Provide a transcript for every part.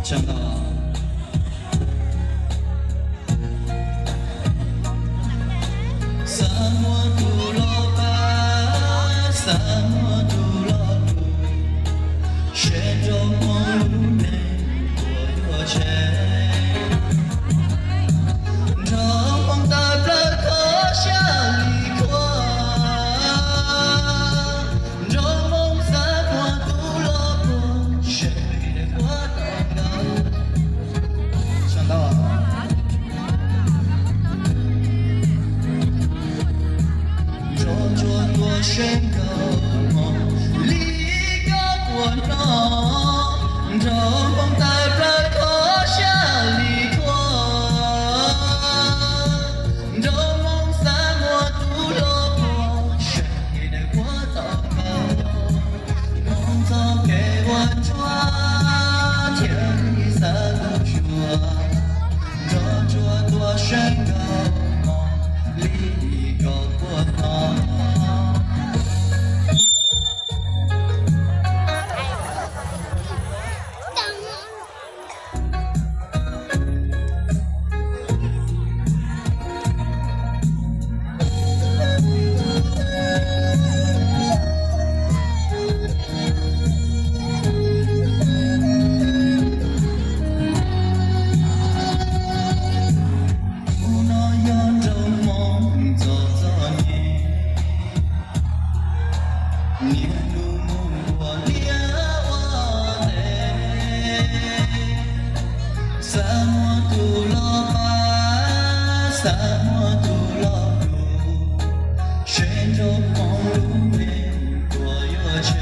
讲到Semua tu lepas, semua tu lalu. 谁都梦路内我有钱，这梦的人可想离开，这梦三我都了过，谁的我都要。想到啊。 多深个梦，离个我浓，这梦带着可想离开，这梦三我都落过，谁的我都够，梦早给我抓，天地三路说，这多深个梦，离个我浓。 年路梦过了我的，什么都落吧，什么都落路，谁都梦路内我有钱，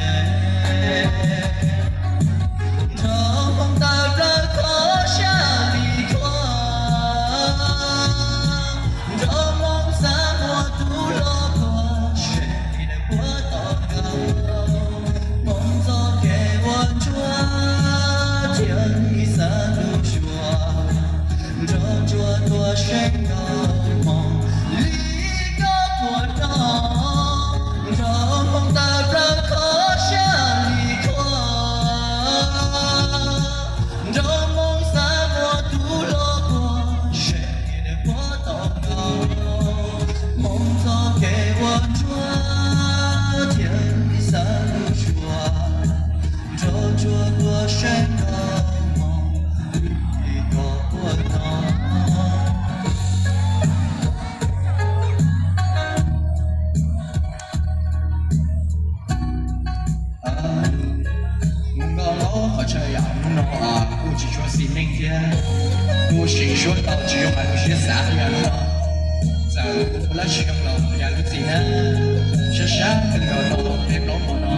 这梦的人可想离开，这梦什么都落过，谁的我都。 梦早给我抓，天地三路说，这多深个梦，离个我浓，这梦的人可想离开，这梦三我都落过，谁的我都有，梦早给我抓，天地三路说。 这多深个梦，离个我浓。我和这样的话，估计说是明天。我心说到只有买路些3元了，在我不来行了，不然路子呢，是山跟了路，别搞我了。